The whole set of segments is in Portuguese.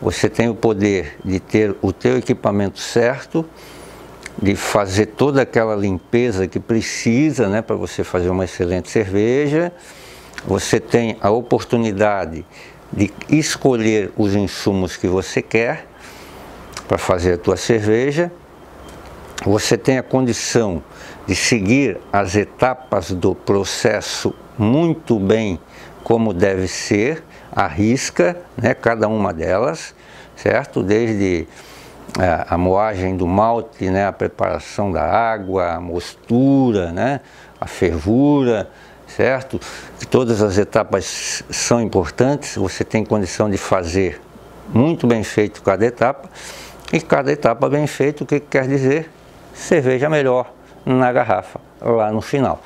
você tem o poder de ter o teu equipamento certo, de fazer toda aquela limpeza que precisa, né, para você fazer uma excelente cerveja. Você tem a oportunidade de escolher os insumos que você quer para fazer a tua cerveja. Você tem a condição de seguir as etapas do processo muito bem, como deve ser, à risca, né, cada uma delas, certo? Desde a moagem do malte, né, a preparação da água, a mostura, né, a fervura, certo? Todas as etapas são importantes, você tem condição de fazer muito bem feito cada etapa, e cada etapa bem feita, o que quer dizer? Cerveja melhor na garrafa, lá no final.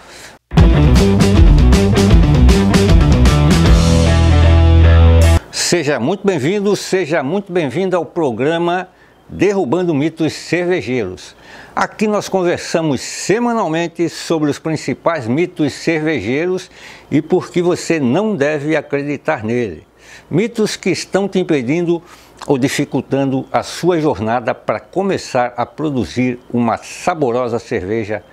Seja muito bem-vindo, seja muito bem-vinda ao programa Derrubando Mitos Cervejeiros. Aqui nós conversamos semanalmente sobre os principais mitos cervejeiros e por que você não deve acreditar nele. Mitos que estão te impedindo ou dificultando a sua jornada para começar a produzir uma saborosa cerveja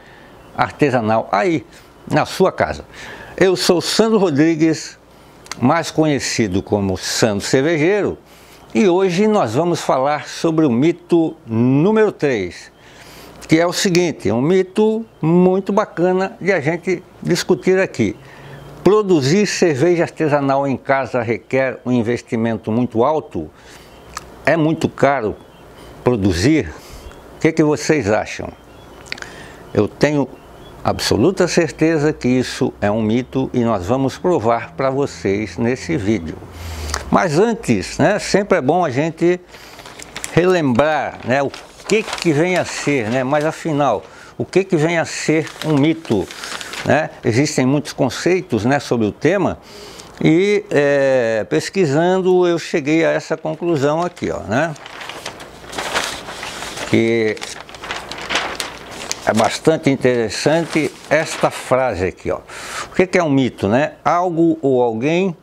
artesanal aí na sua casa. Eu sou Sandro Rodrigues, mais conhecido como Sandro Cervejeiro, e hoje nós vamos falar sobre o mito número 3, que é o seguinte, um mito muito bacana de a gente discutir aqui. Produzir cerveja artesanal em casa requer um investimento muito alto? É muito caro produzir? O que vocês acham? Eu tenho absoluta certeza que isso é um mito e nós vamos provar para vocês nesse vídeo. Mas antes, né, sempre é bom a gente relembrar, né, o que vem a ser, né, mas afinal, o que vem a ser um mito, né? Existem muitos conceitos, né, sobre o tema e pesquisando eu cheguei a essa conclusão aqui, ó, né, que é bastante interessante esta frase aqui, ó. O que é um mito, né? Algo ou alguém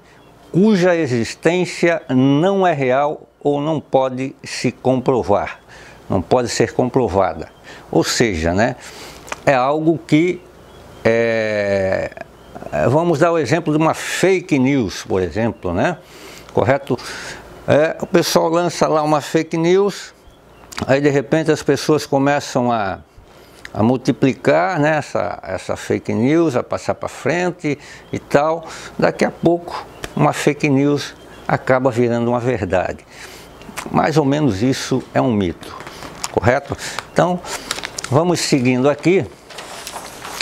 cuja existência não é real ou não pode se comprovar, não pode ser comprovada. Ou seja, né, é algo que, vamos dar o exemplo de uma fake news, por exemplo, né? Correto? O pessoal lança lá uma fake news, aí de repente as pessoas começam a multiplicar, né, essa fake news, a passar para frente e tal. Daqui a pouco uma fake news acaba virando uma verdade. Mais ou menos isso é um mito, correto? Então, vamos seguindo aqui,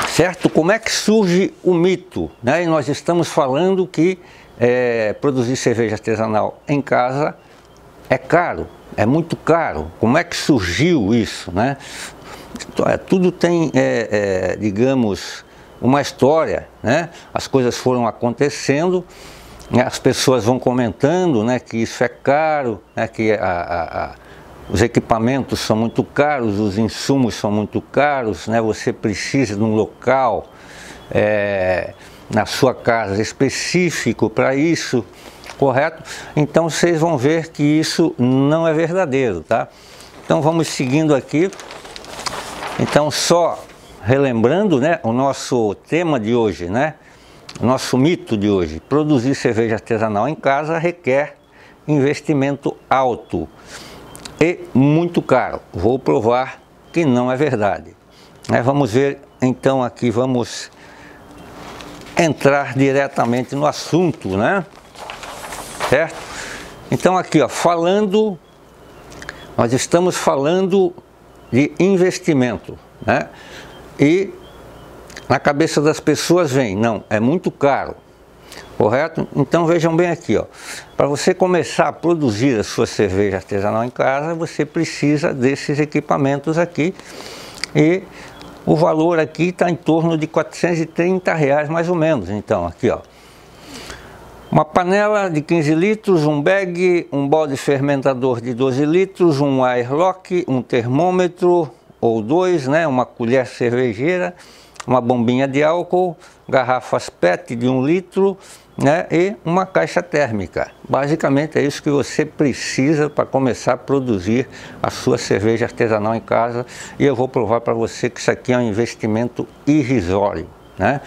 certo? Como é que surge o mito, né? E nós estamos falando que produzir cerveja artesanal em casa é caro, é muito caro. Como é que surgiu isso, né? Tudo tem, digamos, uma história, né? As coisas foram acontecendo, né? As pessoas vão comentando, né, que isso é caro, né, que os equipamentos são muito caros, os insumos são muito caros, né? Você precisa de um local na sua casa específico para isso, correto? Então vocês vão ver que isso não é verdadeiro, tá? Então vamos seguindo aqui. Então, só relembrando, né, o nosso tema de hoje, né, o nosso mito de hoje: produzir cerveja artesanal em casa requer investimento alto e muito caro. Vou provar que não é verdade. Vamos ver, então, aqui vamos entrar diretamente no assunto, né, certo? Então, aqui, ó, nós estamos falando de investimento, né? E na cabeça das pessoas vem, não, é muito caro, correto? Então vejam bem aqui, ó, para você começar a produzir a sua cerveja artesanal em casa, você precisa desses equipamentos aqui, e o valor aqui está em torno de R$430 mais ou menos. Então aqui, ó, uma panela de 15 litros, um bag, um balde fermentador de 12 litros, um airlock, um termômetro ou dois, né, uma colher cervejeira, uma bombinha de álcool, garrafas PET de 1 litro, né, e uma caixa térmica. Basicamente é isso que você precisa para começar a produzir a sua cerveja artesanal em casa, e eu vou provar para você que isso aqui é um investimento irrisório, né?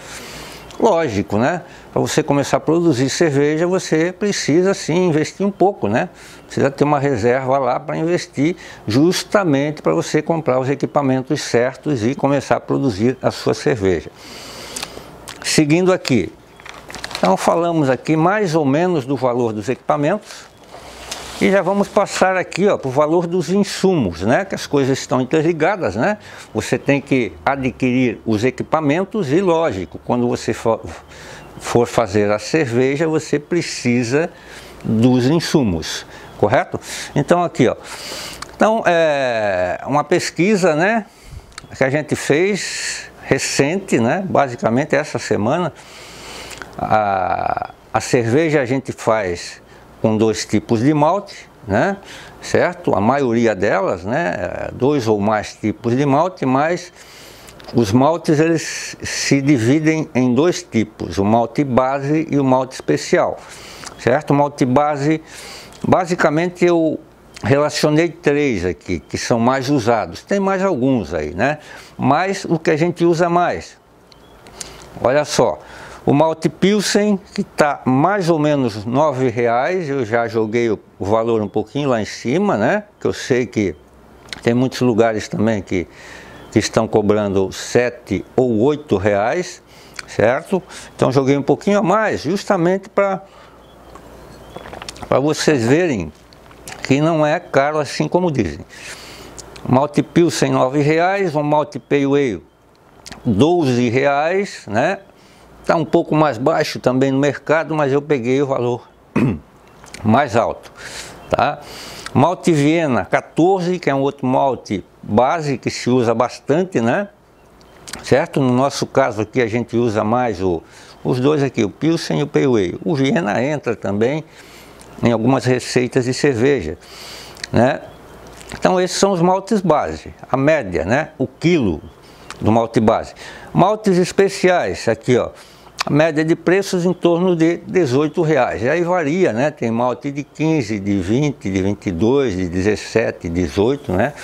Lógico, né? Para você começar a produzir cerveja, você precisa sim investir um pouco, né? Precisa ter uma reserva lá para investir, justamente para você comprar os equipamentos certos e começar a produzir a sua cerveja. Seguindo aqui, então falamos aqui mais ou menos do valor dos equipamentos e já vamos passar aqui para o valor dos insumos, né? Que as coisas estão interligadas, né? Você tem que adquirir os equipamentos e, lógico, quando você for fazer a cerveja, você precisa dos insumos, correto? Então aqui, então é uma pesquisa, né, que a gente fez recente, né? Basicamente essa semana. A cerveja a gente faz com 2 tipos de malte, né? Certo? A maioria delas, né? 2 ou mais tipos de malte, mas os maltes eles se dividem em 2 tipos, o malte base e o malte especial, certo? O malte base, basicamente eu relacionei 3 aqui, que são mais usados, tem mais alguns aí, né? Mas o que a gente usa mais, olha só, o malte Pilsen, que está mais ou menos R$9, eu já joguei o valor um pouquinho lá em cima, né? Que eu sei que tem muitos lugares também que estão cobrando R$7 ou R$8, certo? Então joguei um pouquinho a mais, justamente para vocês verem que não é caro assim como dizem. Malte Pilsen R$9, o malte Pale Ale R$12, né? Está um pouco mais baixo também no mercado, mas eu peguei o valor mais alto, tá? Malte Viena 14, que é um outro malte base que se usa bastante, né? Certo? No nosso caso aqui a gente usa mais os 2 aqui, o Pilsen e o Pale Ale. O Viena entra também em algumas receitas de cerveja, né? Então esses são os maltes base, a média, né? O quilo do malte base. Maltes especiais, aqui a média de preços em torno de R$18. E aí varia, né? Tem malte de 15, de 20, de 22, de 17, 18, né?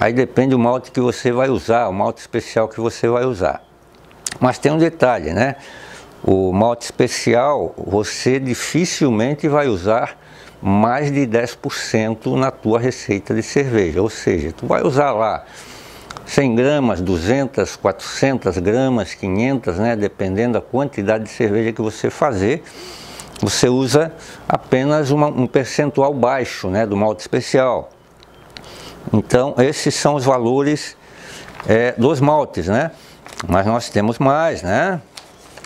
Aí depende do malte que você vai usar, o malte especial que você vai usar. Mas tem um detalhe, né? O malte especial, você dificilmente vai usar mais de 10% na tua receita de cerveja. Ou seja, tu vai usar lá 100 gramas, 200, 400 gramas, 500, né? Dependendo da quantidade de cerveja que você fazer, você usa apenas um percentual baixo, né? Do malte especial. Então esses são os valores dos maltes, né? Mas nós temos mais, né?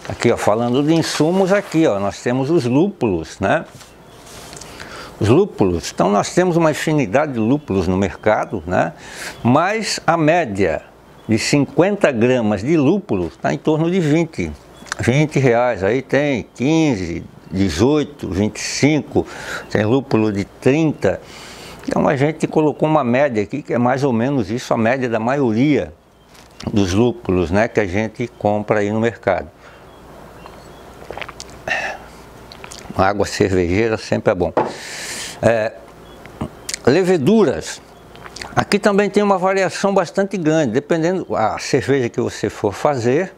Aqui, falando de insumos, aqui, nós temos os lúpulos, né? Os lúpulos, então nós temos uma infinidade de lúpulos no mercado, né? Mas a média de 50 gramas de lúpulo está em torno de R$20. Aí tem 15, 18, 25, tem lúpulo de 30. Então a gente colocou uma média aqui que é mais ou menos isso, a média da maioria dos lúpulos, né, que a gente compra aí no mercado. Água cervejeira sempre é bom. Leveduras, aqui também tem uma variação bastante grande, dependendo da cerveja que você for fazer,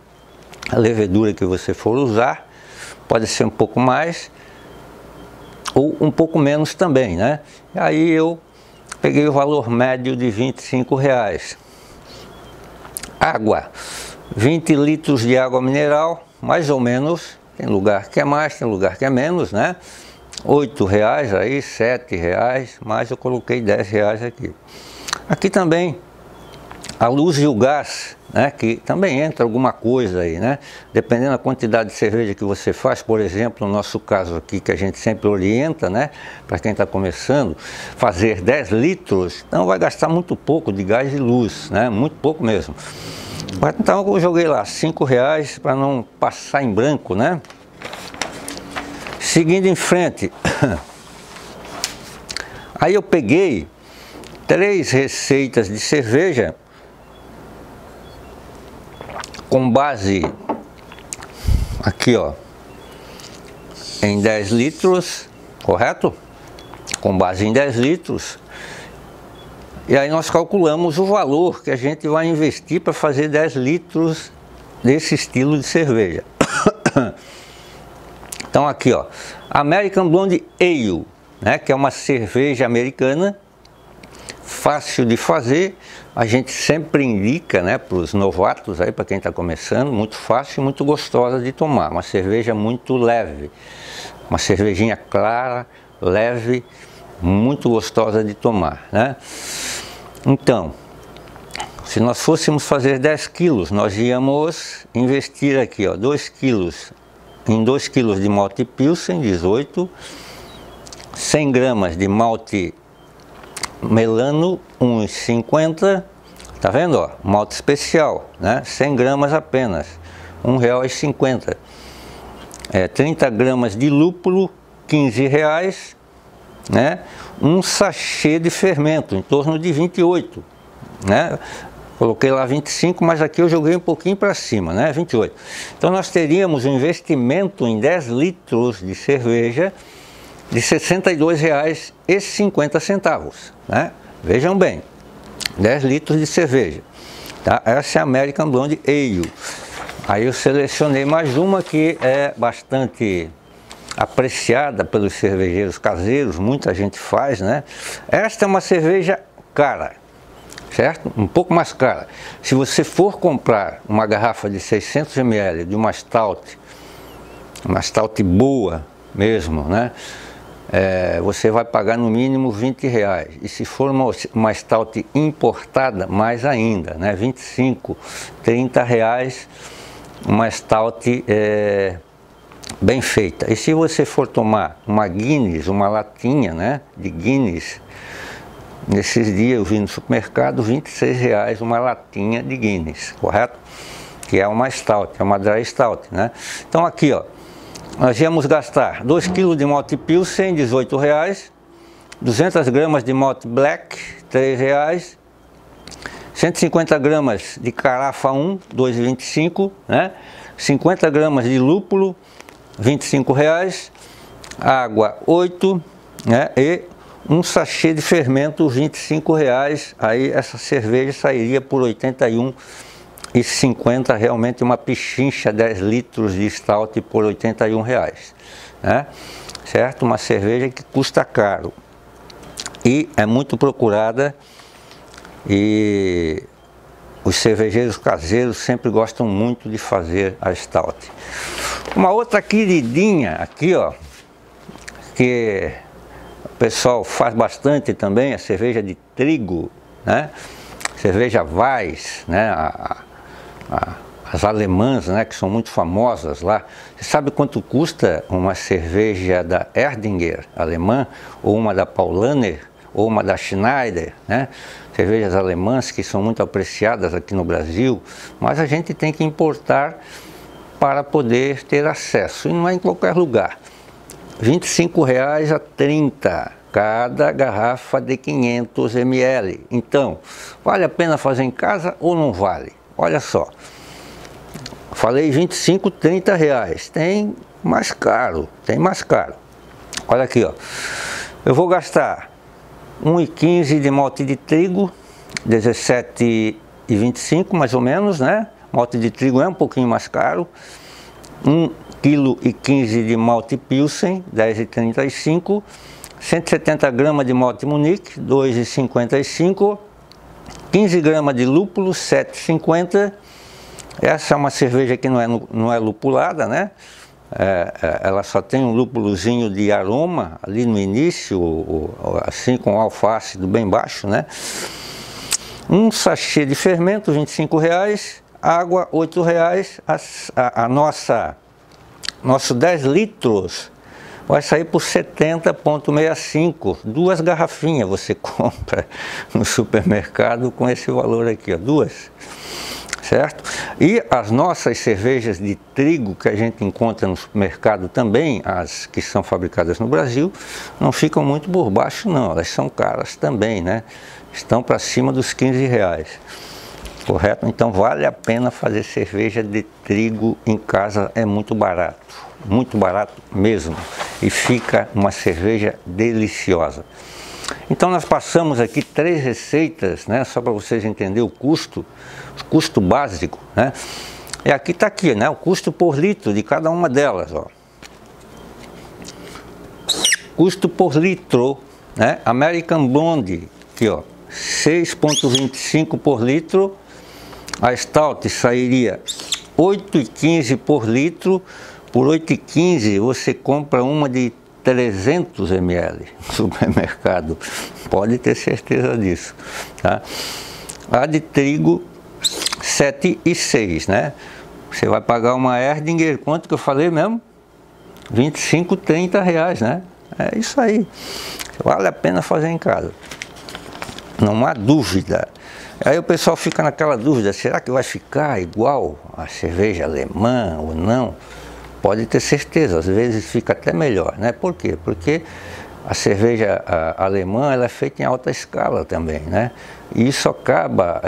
a levedura que você for usar, pode ser um pouco mais ou um pouco menos também, né? Aí eu peguei o valor médio de R$25. Água, 20 litros de água mineral, mais ou menos, tem lugar que é mais, tem lugar que é menos, né? R$8 aí, R$7, mas eu coloquei R$10 aqui. Aqui também a luz e o gás, né, que também entra alguma coisa aí, né? Dependendo da quantidade de cerveja que você faz, por exemplo, no nosso caso aqui, que a gente sempre orienta, né, para quem está começando, fazer 10 litros, então vai gastar muito pouco de gás e luz, né? Muito pouco mesmo. Então eu joguei lá R$5 para não passar em branco, né? Seguindo em frente, aí eu peguei 3 receitas de cerveja com base aqui, em 10 litros, correto? Com base em 10 litros. E aí nós calculamos o valor que a gente vai investir para fazer 10 litros desse estilo de cerveja. Então aqui, ó, American Blonde Ale, né, que é uma cerveja americana, fácil de fazer. A gente sempre indica, né, para os novatos aí, para quem está começando, muito fácil e muito gostosa de tomar. Uma cerveja muito leve, uma cervejinha clara, leve, muito gostosa de tomar, né? Então, se nós fôssemos fazer 10 quilos, nós íamos investir aqui, ó, 2 quilos, em 2 quilos de malte Pilsen, 18, 100 gramas de malte Melano, 1,50, tá vendo, ó, malte especial, né, 100 gramas apenas, R$1,50, 30 gramas de lúpulo, R$15, né, um sachê de fermento, em torno de 28, né, coloquei lá 25, mas aqui eu joguei um pouquinho para cima, né, 28. Então nós teríamos um investimento em 10 litros de cerveja de R$ 62,50, né? Vejam bem, 10 litros de cerveja, tá? Essa é a American Blonde Ale. Aí eu selecionei mais uma que é bastante apreciada pelos cervejeiros caseiros, muita gente faz, né? Esta é uma cerveja cara, certo? Um pouco mais cara. Se você for comprar uma garrafa de 600 ml de uma stout boa mesmo, né? Você vai pagar no mínimo R$20. E se for uma stout importada, mais ainda, né? 25, 30 reais, uma stout bem feita. E se você for tomar uma Guinness, uma latinha, né, de Guinness, nesses dias eu vi no supermercado R$26 uma latinha de Guinness, correto? Que é uma stout, é uma dry stout, né? Então aqui, ó, nós íamos gastar 2 kg de malte Pilsen, R$18, 200 gramas de malte Black, R$3, 150 gramas de Carafa 1, R$2,25, né? 50 gramas de lúpulo, R$25, água 8, né? E um sachê de fermento, R$25. Aí essa cerveja sairia por R$81,50, realmente uma pichincha, 10 litros de stout por R$81, né? Certo? Uma cerveja que custa caro e é muito procurada, e os cervejeiros caseiros sempre gostam muito de fazer a stout. Uma outra queridinha aqui, ó, que o pessoal faz bastante também, a cerveja de trigo, né? Cerveja Weiss, né? As alemãs, né, que são muito famosas lá. Você sabe quanto custa uma cerveja da Erdinger alemã, ou uma da Paulaner, ou uma da Schneider, né? Cervejas alemãs que são muito apreciadas aqui no Brasil, mas a gente tem que importar para poder ter acesso, e não é em qualquer lugar. R$25 a 30 cada garrafa de 500 ml. Então, vale a pena fazer em casa ou não vale? Olha só, falei 25, 30 reais, tem mais caro, tem mais caro. Olha aqui, ó, eu vou gastar 1,15 de malte de trigo, 17,25 mais ou menos, né? Malte de trigo é um pouquinho mais caro. 1,15 kg de malte Pilsen, 10,35. 170 gramas de malte Munique, 2,55. 15 gramas de lúpulo, 7,50. Essa é uma cerveja que não é lupulada, né? Ela só tem um lúpulozinho de aroma ali no início, assim, com o alfa-ácido bem baixo, né? Um sachê de fermento, R$25, água, R$8. Nosso 10 litros vai sair por 70,65. 2 garrafinhas você compra no supermercado com esse valor aqui, ó, 2. Certo? E as nossas cervejas de trigo que a gente encontra no supermercado também, as que são fabricadas no Brasil, não ficam muito por baixo não, elas são caras também, né? Estão para cima dos R$15. correto? Então vale a pena fazer cerveja de trigo em casa, é muito barato mesmo, e fica uma cerveja deliciosa. Então nós passamos aqui 3 receitas, né, só para vocês entenderem o custo básico, né? E aqui está aqui, né, o custo por litro de cada uma delas, ó. Custo por litro, né? American Blonde, aqui ó, 6,25 por litro. A Stout sairia 8,15 por litro. Por 8,15 você compra uma de 300 ml no supermercado, pode ter certeza disso, tá? A de trigo 7,6, né? Você vai pagar uma Erdinger, quanto que eu falei mesmo? 25, 30 reais, né? É isso aí, vale a pena fazer em casa, não há dúvida. Aí o pessoal fica naquela dúvida, será que vai ficar igual a cerveja alemã ou não? Pode ter certeza, às vezes fica até melhor, né? Por quê? Porque a cerveja alemã ela é feita em alta escala também, né? E isso acaba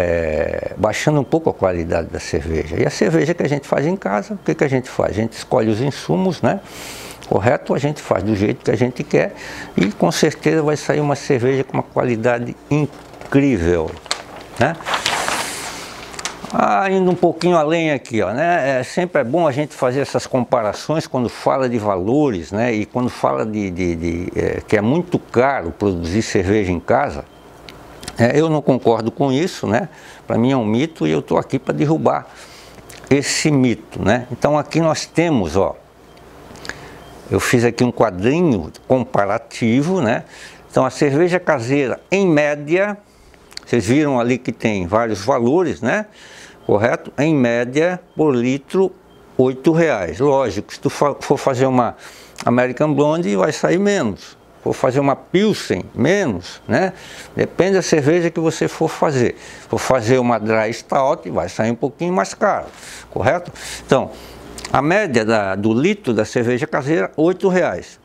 baixando um pouco a qualidade da cerveja. E a cerveja que a gente faz em casa, o que que a gente faz? A gente escolhe os insumos, né? Correto? A gente faz do jeito que a gente quer e com certeza vai sair uma cerveja com uma qualidade incrível, né? Indo um pouquinho além aqui, ó, né? Sempre é bom a gente fazer essas comparações quando fala de valores, né? E quando fala que é muito caro produzir cerveja em casa. Eu não concordo com isso, né? Para mim é um mito e eu estou aqui para derrubar esse mito, né? Então aqui nós temos, ó, eu fiz aqui um quadrinho comparativo, né? Então a cerveja caseira, em média, vocês viram ali que tem vários valores, né? Correto? Em média, por litro, R$8. Lógico, se tu for fazer uma American Blonde, vai sair menos. For fazer uma Pilsen, menos, né? Depende da cerveja que você for fazer. For fazer uma Dry Stout, vai sair um pouquinho mais caro, correto? Então, a média do litro da cerveja caseira, R$8.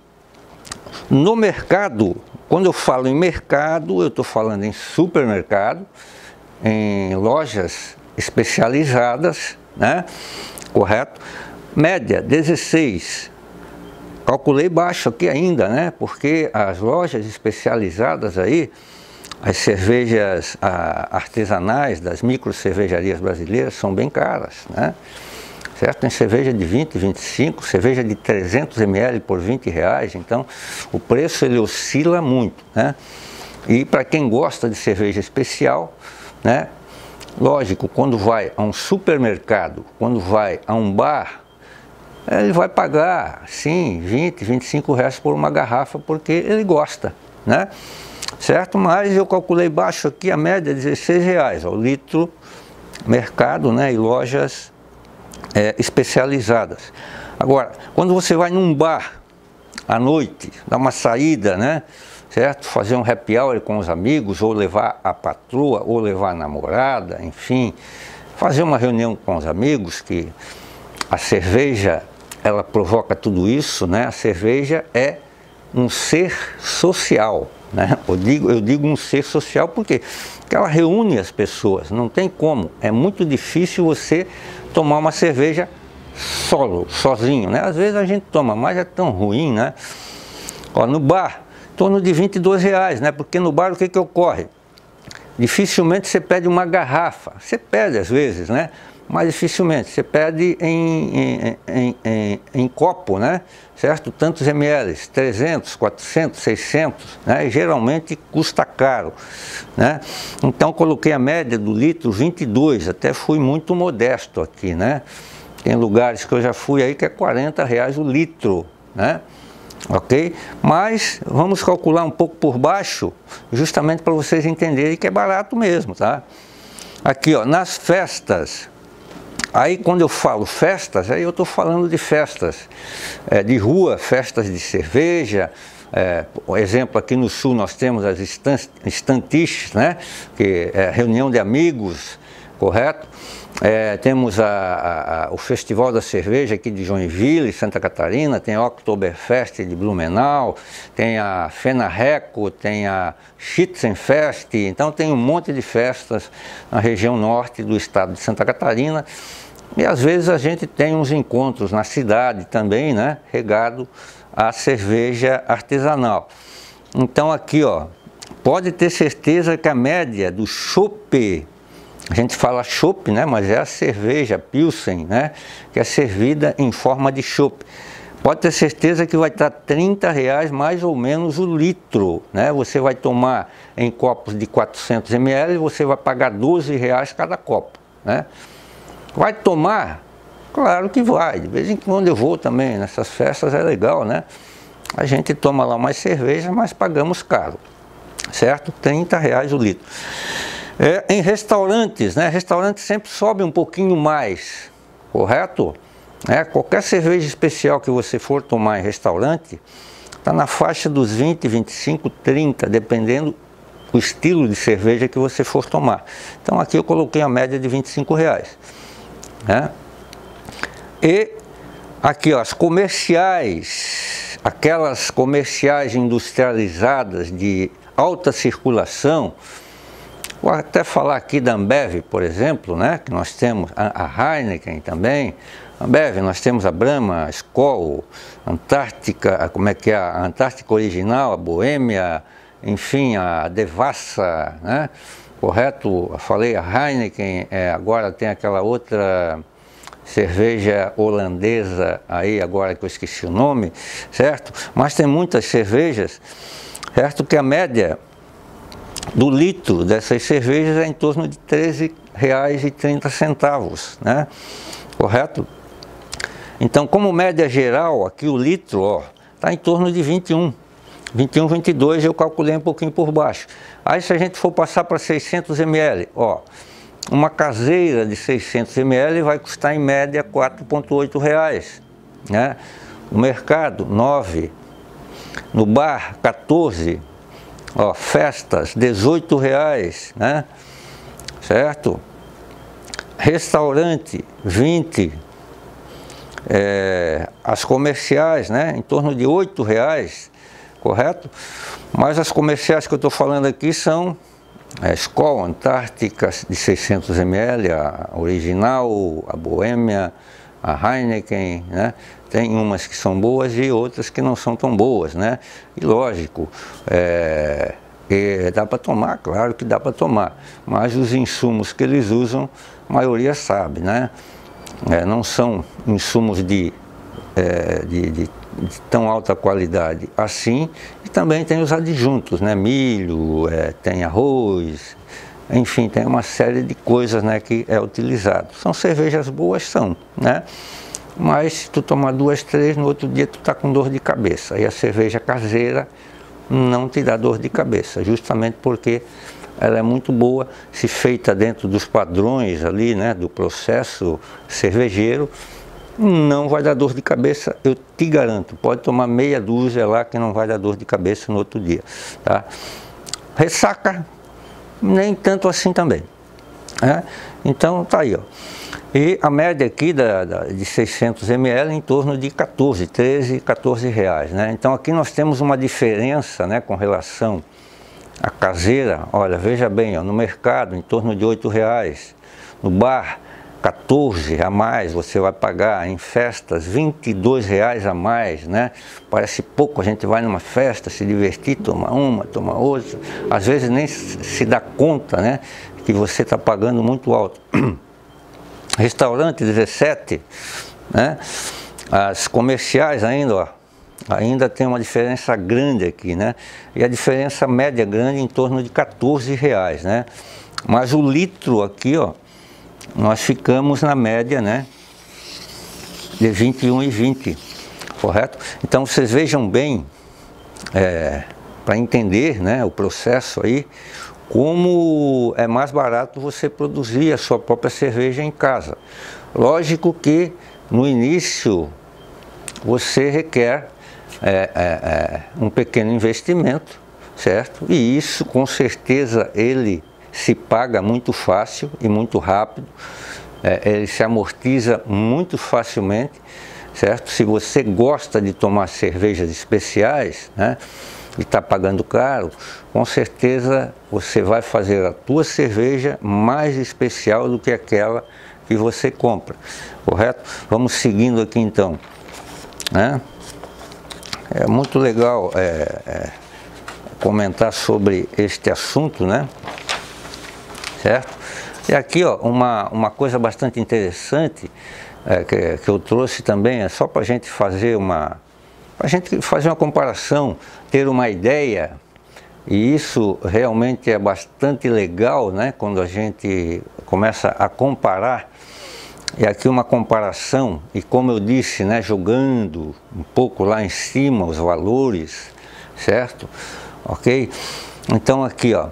No mercado, quando eu falo em mercado, eu estou falando em supermercado, em lojas especializadas, né? Correto? Média 16. Calculei baixo aqui ainda, né? Porque as lojas especializadas aí, as cervejas artesanais das micro cervejarias brasileiras são bem caras, né? Certo? Tem cerveja de 20, 25, cerveja de 300 ml por R$20, então o preço ele oscila muito, né? E para quem gosta de cerveja especial, né? Lógico, quando vai a um supermercado, quando vai a um bar, ele vai pagar, sim, 20, 25 reais por uma garrafa, porque ele gosta, né? Certo? Mas eu calculei baixo aqui, a média é R$16, o litro, mercado, né? E lojas especializadas. Agora, quando você vai num bar à noite, dar uma saída, né? Certo? Fazer um happy hour com os amigos, ou levar a patroa, ou levar a namorada, enfim, fazer uma reunião com os amigos, que a cerveja, ela provoca tudo isso, né? A cerveja é um ser social, né? Eu digo um ser social porque ela reúne as pessoas, não tem como, é muito difícil você tomar uma cerveja sozinho, né? Às vezes a gente toma, mas é tão ruim, né? Ó, no bar, em torno de R$22, né? Porque no bar o que ocorre? Dificilmente você pede uma garrafa, você pede às vezes, né? Mas dificilmente, você pede em copo, né? Certo? Tantos ml, 300, 400, 600, né? E geralmente custa caro, né? Então coloquei a média do litro 22, até fui muito modesto aqui, né? Tem lugares que eu já fui aí que é R$40 o litro, né? Ok? Mas vamos calcular um pouco por baixo, justamente para vocês entenderem que é barato mesmo, tá? Aqui, ó, nas festas. Aí quando eu falo festas, aí eu estou falando de festas de rua, festas de cerveja. Por exemplo, aqui no sul nós temos as estantiches, né? Que é reunião de amigos, correto? Temos o Festival da Cerveja aqui de Joinville, Santa Catarina, tem a Oktoberfest de Blumenau, tem a Fenarreco, tem a Schützenfest, então tem um monte de festas na região norte do estado de Santa Catarina. E às vezes a gente tem uns encontros na cidade também, né, regado à cerveja artesanal. Então aqui, ó, pode ter certeza que a média do chopp, a gente fala chopp, né, mas é a cerveja Pilsen, né, que é servida em forma de chopp. Pode ter certeza que vai estar R$30 mais ou menos o litro, né? Você vai tomar em copos de 400 ml, você vai pagar R$12 cada copo, né? Vai tomar? Claro que vai. De vez em quando eu vou também nessas festas, é legal, né? A gente toma lá mais cerveja, mas pagamos caro, certo? R$30 o litro. Em restaurantes, né? Restaurante sempre sobe um pouquinho mais, correto? Qualquer cerveja especial que você for tomar em restaurante, está na faixa dos 20, 25, 30, dependendo do estilo de cerveja que você for tomar. Então aqui eu coloquei a média de R$25. Né? E aqui, ó, as comerciais, aquelas comerciais industrializadas de alta circulação. Vou até falar aqui da Ambev, por exemplo, né? Que nós temos a Heineken também. Ambev, nós temos a Brahma, a Skol, a Antártica, como é que é? A Antártica Original, a Boêmia, enfim, a Devassa, né? Correto? Eu falei a Heineken, agora tem aquela outra cerveja holandesa aí, agora que eu esqueci o nome, certo? Mas tem muitas cervejas, certo? Que a média do litro dessas cervejas é em torno de R$13,30, né? Correto? Então, como média geral, aqui o litro está em torno de 21, 22, eu calculei um pouquinho por baixo. Aí se a gente for passar para 600 ml, ó, uma caseira de 600 ml vai custar em média R$4,8, né? No mercado, 9, no bar, 14, ó, festas, R$18, né? Certo? Restaurante, 20, as comerciais, né? Em torno de R$8, correto? Mas as comerciais que eu estou falando aqui são a Skol, Antártica de 600 ml, a Original, a Boêmia, a Heineken, né? Tem umas que são boas e outras que não são tão boas, né? E lógico, dá para tomar, claro que dá para tomar, mas os insumos que eles usam, a maioria sabe, né? Não são insumos de tão alta qualidade assim, e também tem os adjuntos, né? Milho, tem arroz, enfim, tem uma série de coisas, né, que é utilizado. São cervejas boas, são, né? Mas se tu tomar 2, 3, no outro dia tu tá com dor de cabeça. E a cerveja caseira não te dá dor de cabeça, justamente porque ela é muito boa, se feita dentro dos padrões ali, né, do processo cervejeiro. Não vai dar dor de cabeça, eu te garanto. Pode tomar meia dúzia lá que não vai dar dor de cabeça no outro dia, tá? Ressaca, nem tanto assim também, né? Então tá aí, ó. E a média aqui de 600 ml em torno de 13, 14 reais, né? Então aqui nós temos uma diferença, né, com relação à caseira. Olha, veja bem, ó, no mercado em torno de R$8, no bar 14 a mais você vai pagar, em festas R$22 a mais, né? Parece pouco, a gente vai numa festa, se divertir, toma uma, toma outra, às vezes nem se dá conta, né, que você está pagando muito alto. Restaurante 17, né? As comerciais ainda, ó, ainda tem uma diferença grande aqui, né? E a diferença média grande em torno de R$14, né? Mas o litro aqui, ó, nós ficamos na média, né, de 21,20, correto? Então vocês vejam bem, para entender, né, o processo aí, como é mais barato você produzir a sua própria cerveja em casa. Lógico que no início você requer um pequeno investimento, certo? E isso com certeza ele se paga muito fácil e muito rápido, ele se amortiza muito facilmente, certo? Se você gosta de tomar cervejas especiais, né, e está pagando caro, com certeza você vai fazer a tua cerveja mais especial do que aquela que você compra, correto? Vamos seguindo aqui então, né? É muito legal comentar sobre este assunto, né? Certo? E aqui, ó, uma coisa bastante interessante que eu trouxe também, é só para a gente fazer uma comparação, ter uma ideia, e isso realmente é bastante legal, né? Quando a gente começa a comparar. E aqui uma comparação, e como eu disse, né, jogando um pouco lá em cima os valores, certo? Ok? Então aqui, ó,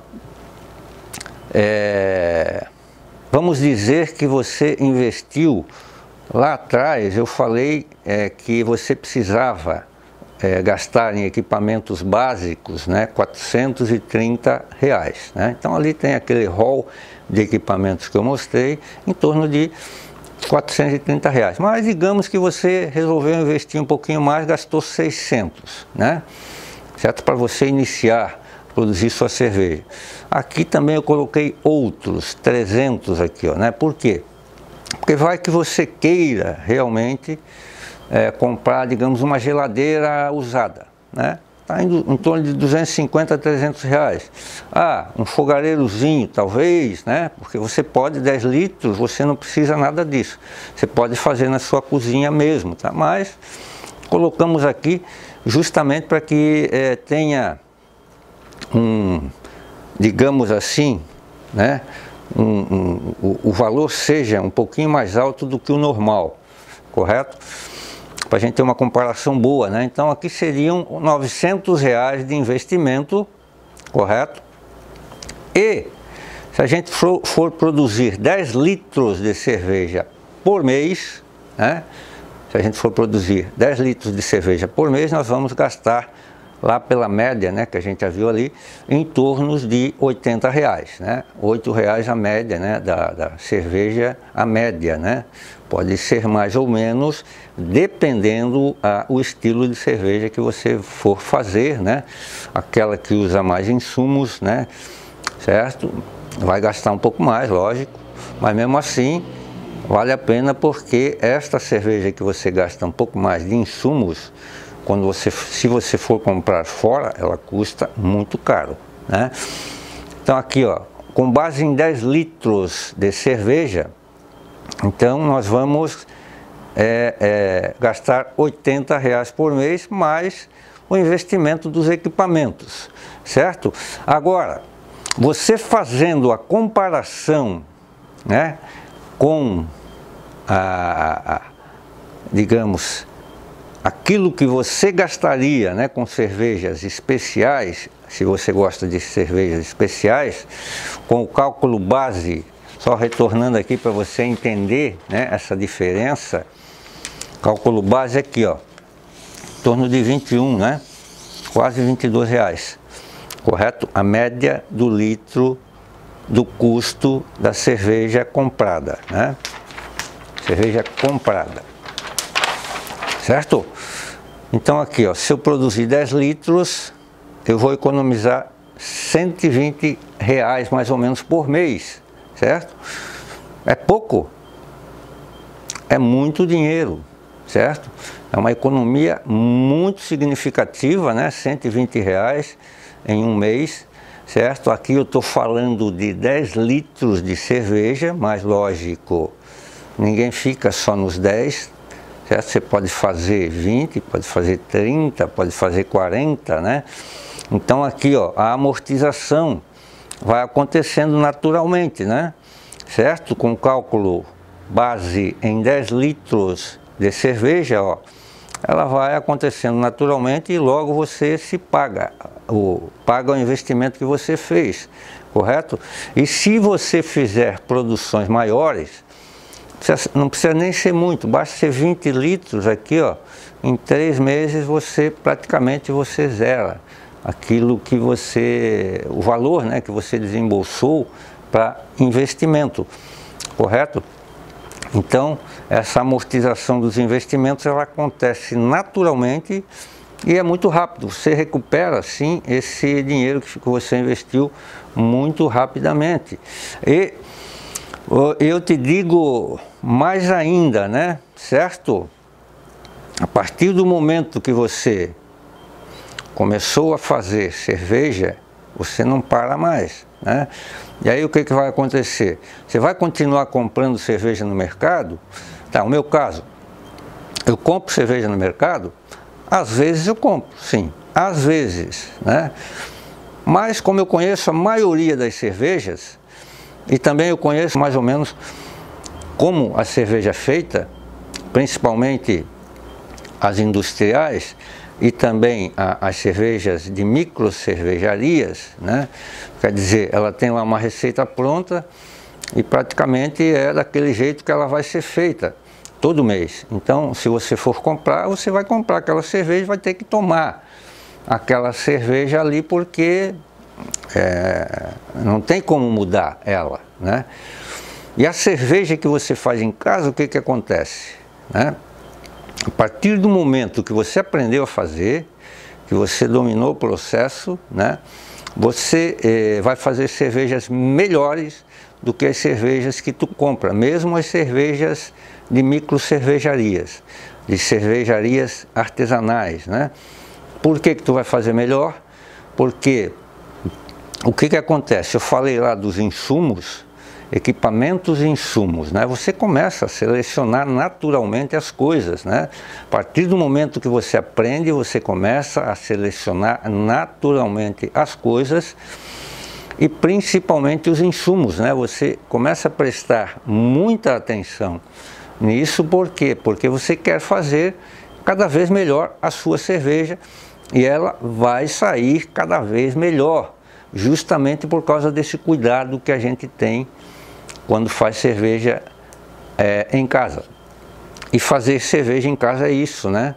vamos dizer que você investiu, lá atrás eu falei que você precisava gastar em equipamentos básicos, né, R$430, né? Então ali tem aquele rol de equipamentos que eu mostrei, em torno de R$430, mas digamos que você resolveu investir um pouquinho mais, gastou 600, né? Certo? Para você iniciar, produzir sua cerveja. Aqui também eu coloquei outros 300 aqui, ó, né? Por quê? Porque vai que você queira realmente comprar, digamos, uma geladeira usada, né? Está indo em torno de 250 a 300 reais. Ah, um fogareirozinho talvez, né? Porque você pode, 10 litros, você não precisa nada disso. Você pode fazer na sua cozinha mesmo, tá? Mas colocamos aqui justamente para que tenha digamos assim, né? O valor seja um pouquinho mais alto do que o normal, correto? Para a gente ter uma comparação boa, né? Então aqui seriam R$900 de investimento, correto? E se a gente for produzir 10 litros de cerveja por mês, né? Se a gente for produzir 10 litros de cerveja por mês, nós vamos gastar lá pela média, né, que a gente já viu ali, em torno de R$80, né? R$8 a média, né, da cerveja, a média, né? Pode ser mais ou menos, dependendo o estilo de cerveja que você for fazer, né? Aquela que usa mais insumos, né? Certo? Vai gastar um pouco mais, lógico, mas mesmo assim vale a pena, porque esta cerveja que você gasta um pouco mais de insumos, se você for comprar fora, ela custa muito caro, né? Então aqui, ó, com base em 10 litros de cerveja, então nós vamos gastar R$80 por mês, mais o investimento dos equipamentos, certo? Agora, você fazendo a comparação, né, com digamos, aquilo que você gastaria, né, com cervejas especiais, se você gosta de cervejas especiais, com o cálculo base, só retornando aqui para você entender, né, essa diferença, cálculo base aqui, ó, em torno de 21, né, quase R$22, correto? A média do litro do custo da cerveja comprada, né, cerveja comprada. Certo? Então aqui, ó, se eu produzir 10 litros, eu vou economizar R$120 mais ou menos por mês, certo? É pouco? É muito dinheiro, certo? É uma economia muito significativa, né? R$120 em um mês, certo? Aqui eu estou falando de 10 litros de cerveja, mas lógico, ninguém fica só nos 10, certo? Você pode fazer 20, pode fazer 30, pode fazer 40, né? Então aqui, ó, a amortização vai acontecendo naturalmente, né? Certo? Com cálculo base em 10 litros de cerveja, ó, ela vai acontecendo naturalmente e logo você se paga o investimento que você fez, correto? E se você fizer produções maiores, não precisa nem ser muito, basta ser 20 litros aqui, ó, em 3 meses praticamente você zera aquilo que você, o valor, né, que você desembolsou para investimento, correto? Então, essa amortização dos investimentos, ela acontece naturalmente e é muito rápido. Você recupera, sim, esse dinheiro que você investiu muito rapidamente. E eu te digo mais ainda, né, certo? A partir do momento que você começou a fazer cerveja, você não para mais, né? E aí o que vai acontecer? Você vai continuar comprando cerveja no mercado? Tá, o meu caso, eu compro cerveja no mercado? Às vezes eu compro, sim, às vezes, né? Mas como eu conheço a maioria das cervejas, e também eu conheço mais ou menos como a cerveja é feita, principalmente as industriais, e também as cervejas de micro cervejarias, né? Quer dizer, ela tem lá uma receita pronta e praticamente é daquele jeito que ela vai ser feita todo mês. Então, se você for comprar, você vai comprar aquela cerveja e vai ter que tomar aquela cerveja ali porque não tem como mudar ela, né? E a cerveja que você faz em casa, o que acontece, né? A partir do momento que você aprendeu a fazer, que você dominou o processo, né, você vai fazer cervejas melhores do que as cervejas que tu compra, mesmo as cervejas de micro cervejarias, de cervejarias artesanais, né? Por que tu vai fazer melhor? Porque o que acontece? Eu falei lá dos insumos, equipamentos e insumos, né? Você começa a selecionar naturalmente as coisas, né? A partir do momento que você aprende, você começa a selecionar naturalmente as coisas e principalmente os insumos, né? Você começa a prestar muita atenção nisso, por quê? Porque você quer fazer cada vez melhor a sua cerveja e ela vai sair cada vez melhor, justamente por causa desse cuidado que a gente tem quando faz cerveja em casa. E fazer cerveja em casa é isso, né?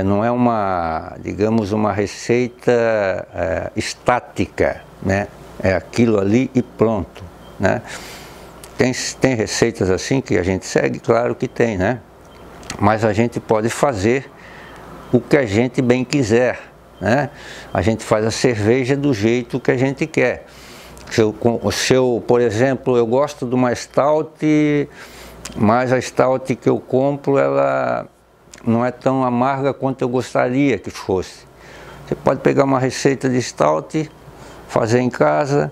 Não é uma, digamos, uma receita estática, né? É aquilo ali e pronto, né? Tem receitas assim que a gente segue? Claro que tem, né? Mas a gente pode fazer o que a gente bem quiser, né? A gente faz a cerveja do jeito que a gente quer. Se eu, por exemplo, eu gosto de uma stout, mas a stout que eu compro, ela não é tão amarga quanto eu gostaria que fosse. Você pode pegar uma receita de stout, fazer em casa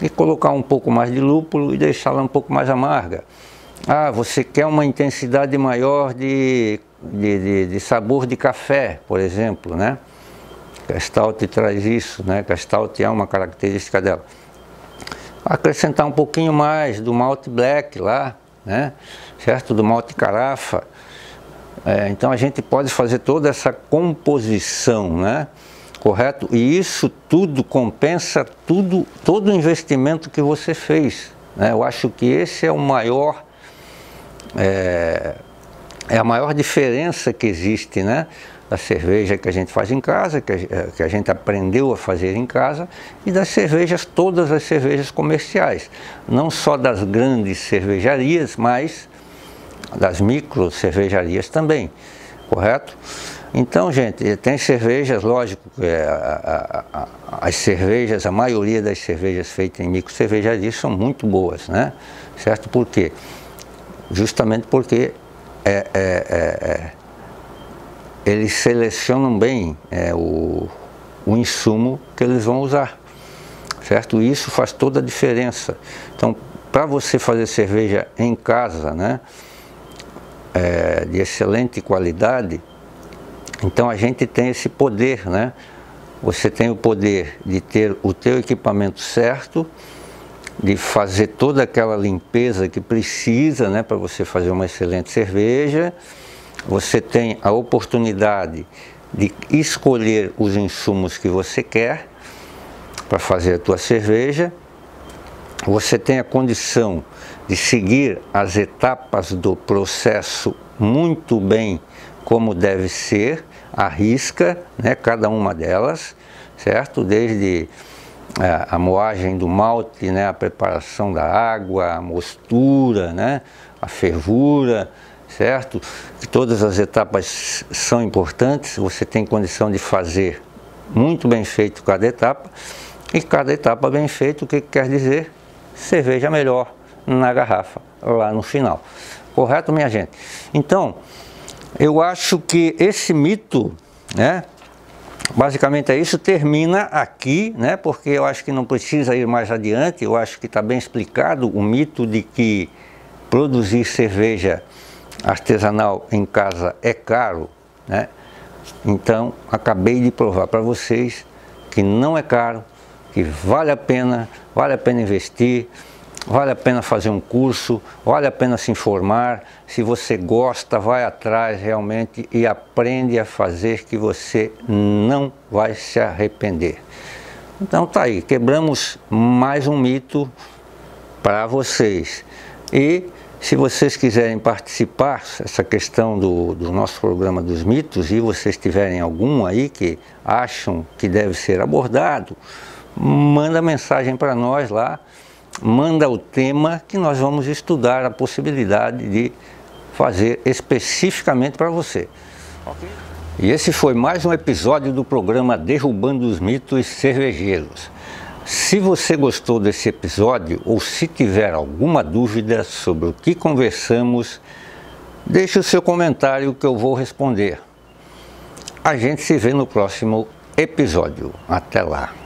e colocar um pouco mais de lúpulo e deixá-la um pouco mais amarga. Ah, você quer uma intensidade maior de sabor de café, por exemplo, né? A stout traz isso, né? Que a stout é uma característica dela. Acrescentar um pouquinho mais do malte black lá, né? Certo? Do malte carafa. Então a gente pode fazer toda essa composição, né? Correto? E isso tudo compensa todo o investimento que você fez, né? Eu acho que esse é o maior, é a maior diferença que existe, né? Da cerveja que a gente faz em casa, que a gente aprendeu a fazer em casa, e das cervejas, todas as cervejas comerciais, não só das grandes cervejarias, mas das micro cervejarias também, correto? Então, gente, tem cervejas, lógico, as cervejas, a maioria das cervejas feitas em micro cervejarias são muito boas, né? Certo? Por quê? Justamente porque eles selecionam bem o insumo que eles vão usar, certo? E isso faz toda a diferença. Então, para você fazer cerveja em casa, né, de excelente qualidade, então a gente tem esse poder, né? Você tem o poder de ter o teu equipamento certo, de fazer toda aquela limpeza que precisa, né, para você fazer uma excelente cerveja. Você tem a oportunidade de escolher os insumos que você quer para fazer a tua cerveja. Você tem a condição de seguir as etapas do processo muito bem, como deve ser, à risca, né, cada uma delas, certo? Desde a moagem do malte, né, a preparação da água, a mostura, né, a fervura, certo? Todas as etapas são importantes, você tem condição de fazer muito bem feito cada etapa, e cada etapa bem feita, o que quer dizer? Cerveja melhor na garrafa, lá no final. Correto, minha gente? Então, eu acho que esse mito, né, basicamente é isso, termina aqui, né, porque eu acho que não precisa ir mais adiante. Eu acho que está bem explicado o mito de que produzir cerveja artesanal em casa é caro, né? Então, acabei de provar para vocês que não é caro, que vale a pena investir, vale a pena fazer um curso, vale a pena se informar. Se você gosta, vai atrás realmente e aprende a fazer, que você não vai se arrepender. Então tá aí, quebramos mais um mito para vocês. E se vocês quiserem participar dessa questão do nosso programa dos mitos, e vocês tiverem algum aí que acham que deve ser abordado, manda mensagem para nós lá, manda o tema que nós vamos estudar a possibilidade de fazer especificamente para você. Okay? E esse foi mais um episódio do programa Derrubando os Mitos Cervejeiros. Se você gostou desse episódio ou se tiver alguma dúvida sobre o que conversamos, deixe o seu comentário que eu vou responder. A gente se vê no próximo episódio. Até lá!